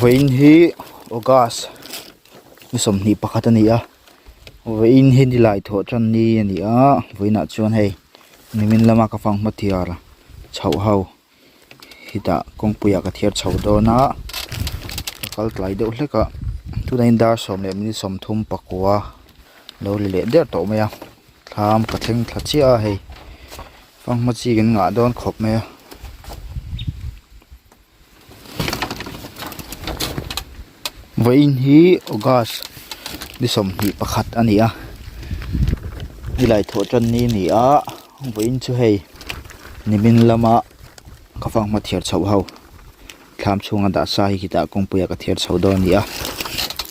Vain hi August ni som ni pakhat ani a vain hi ni lai tho chan ni ani a vaina chuan hei nimin lama ka fang mathiar chho ho hita kongpuya ka thiar chho do na kal tlai deuh hleka tu dain dar som le ni som thum pakwa lo le der to maya tham ka theng thachia hei fang ma chi gen nga don khop me vain hi August ni som ni pakhat ani a ni lai tho chan ni a vain chu hei nimin lama ka fang ma thiar chho ho tham chunga da sa hi kita kongpuya ka thiar chho do ni a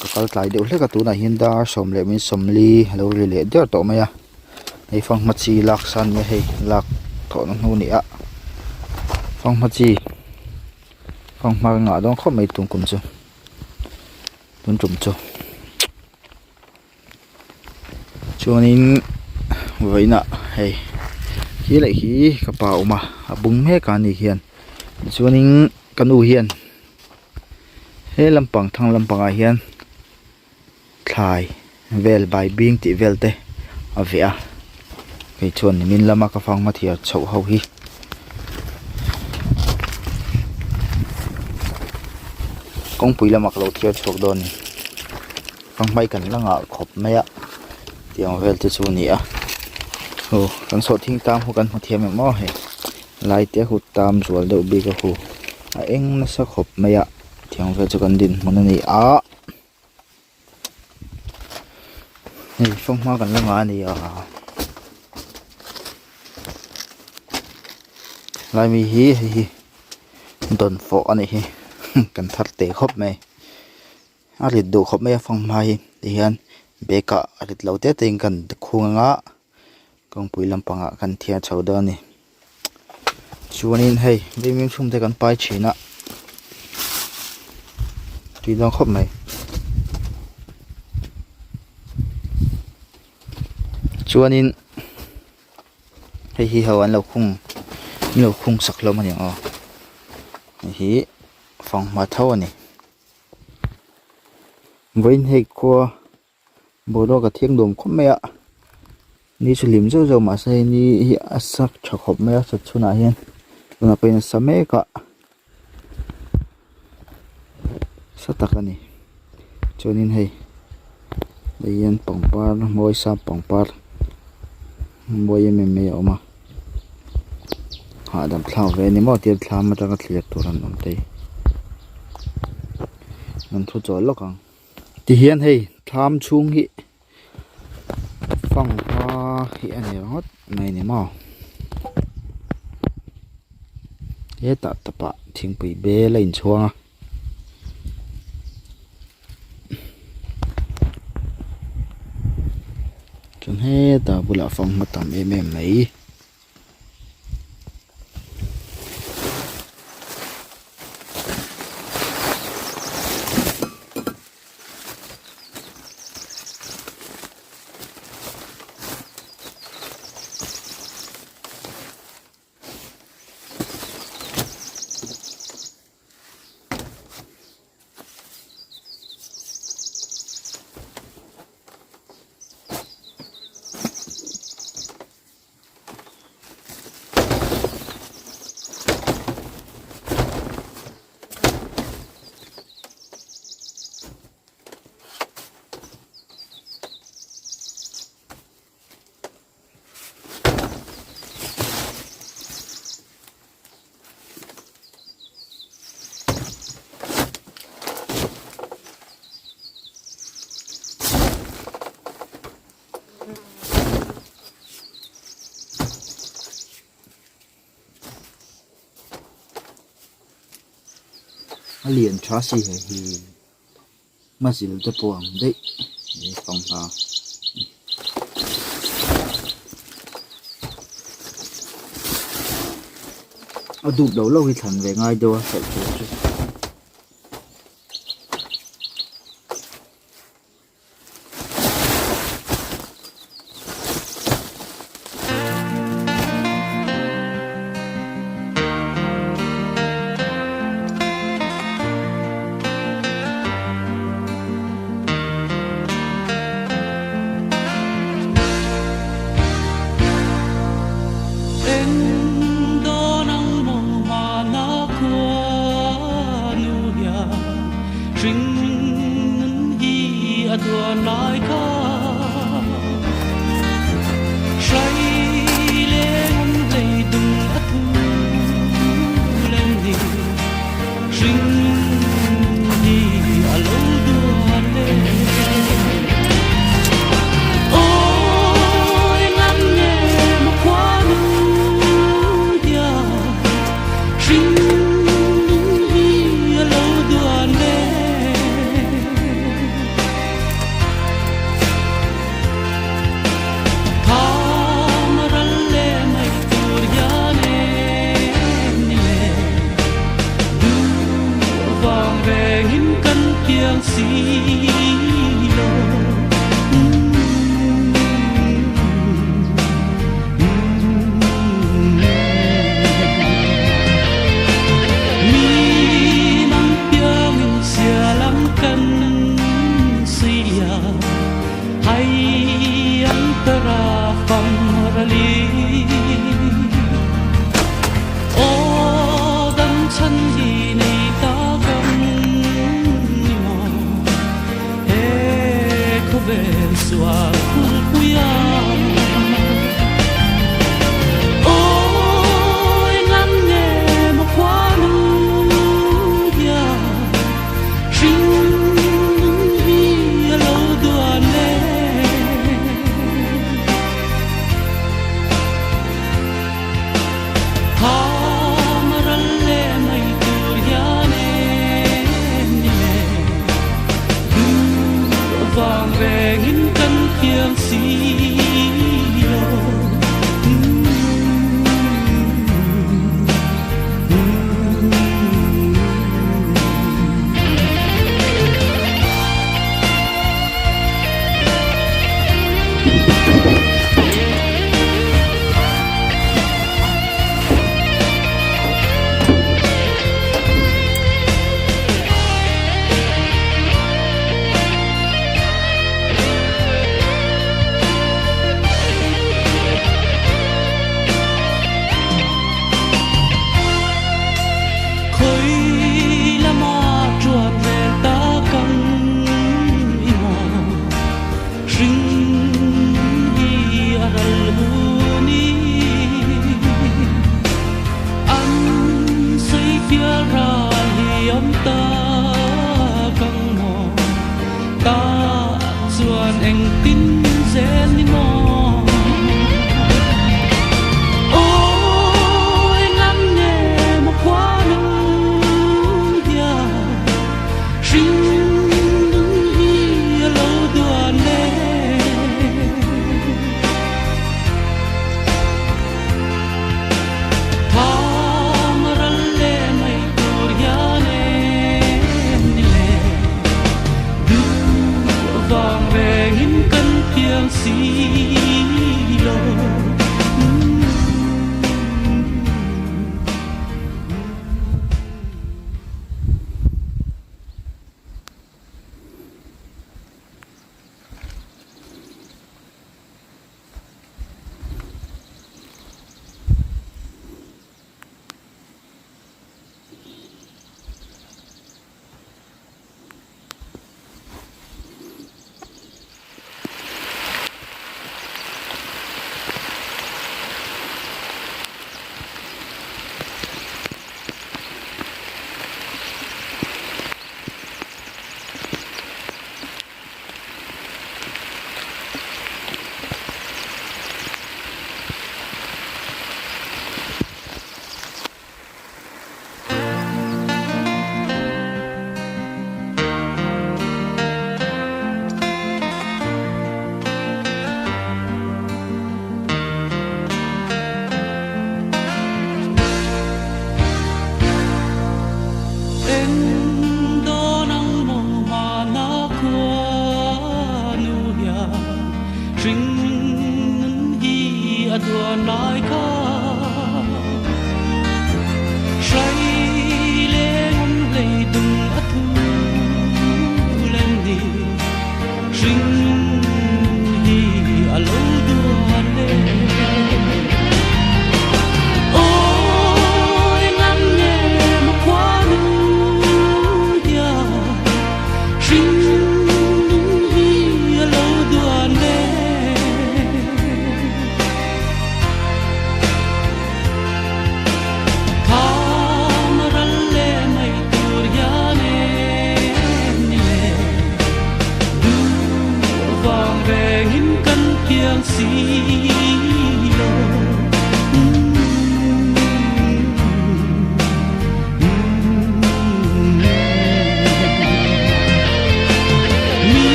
ka kal tlai deuh hleka tu na hin dar som le min som li lo le der to maya hei fang ma chi lak san me hei lak tho na nu ni a fang ma chi fang ma nga don kho mai tung kum chu tun chum chu chuanin vaina hei hi lai hi ka pa uma abung me ka ni hian chuanin kanu hian he lampang thang lampanga hian thlai vel bai bing ti velte avia kei chuan min lama ka fang ma thiar chho ho hi kong pui lama ka lo thiar chhok don ni fang mai kan langa khop maya tiang vel te chu ni a ho kan so thing tam hu kan thiam mo he lai te hu tam zual deuh bi ka hu a eng na sa khop maya tiang vel chu kan din mon ni a ni fang ma kan langa ni a lai mi hi don fo ani hi kan thar te khop mai arit do khop mai fang mai ti hian beka arit lo te ting kan khunga kong pui lampanga kan thia chho do ni chuanin hei biming chum te kan pai china ti dong khop mai chuanin hei hi hawan lo khung sak lo mani a hi fang ma tho ani vain hei ko bodo ka thiang dom khom me a ni chulim zo zo ma sai ni hi asak thakop me sa chuna hian na pen same ka satakani chonin hei leyan pangpar moi sa pangpar moi me me oma ha dam thlau ve ni mo tir thlam ma ta ka thliat turan om te nan thu chol lokang ti hian hei tham chung hi fang pa hi ani hot mai ni ma he ta tapa thing pui be lein chuanga chun he ta bula fang matam em mai liền chó xì thì mà chỉ là buồn đấy để phòng ha ở đục đầu lâu thì thằng về ngay đâu phải tara fam rali o dam chan hi nei ta kam ni mo e ko be swa kul puya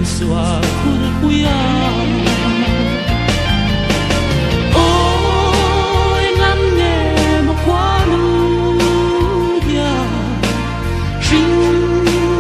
sua kurkuya ôi ngắm nghe một khóa núi ya sinh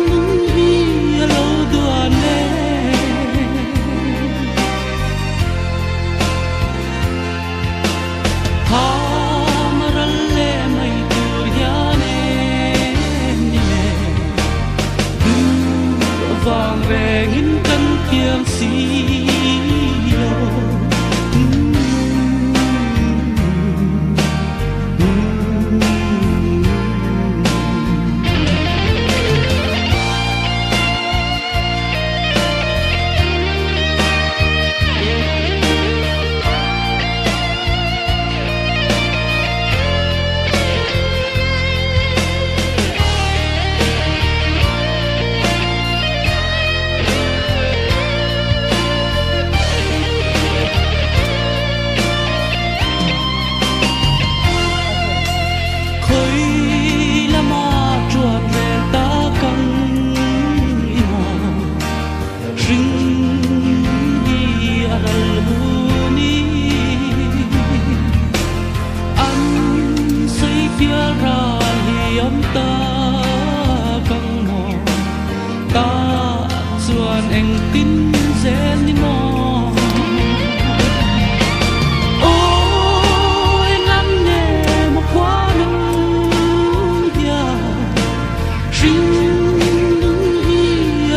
chính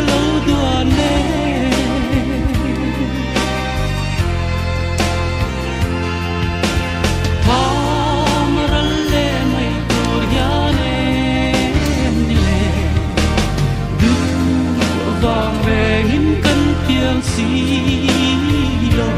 lâu đùa nè tham ra lệ mây cột ya nè lệ du vàng về những cơn tiếng xì lô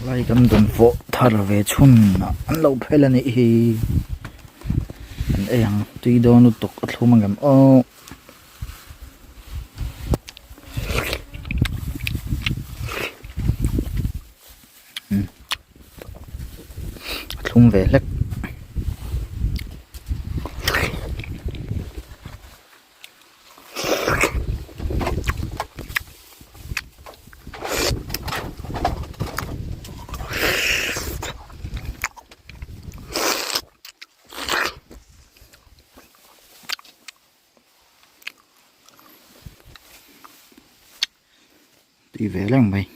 lại cầm tuần vỗ thở về chun ăn lâu phải là này hi anh em tuy đó nó tục ở thu mà ngắm ô thung về lắc đi về lắm mày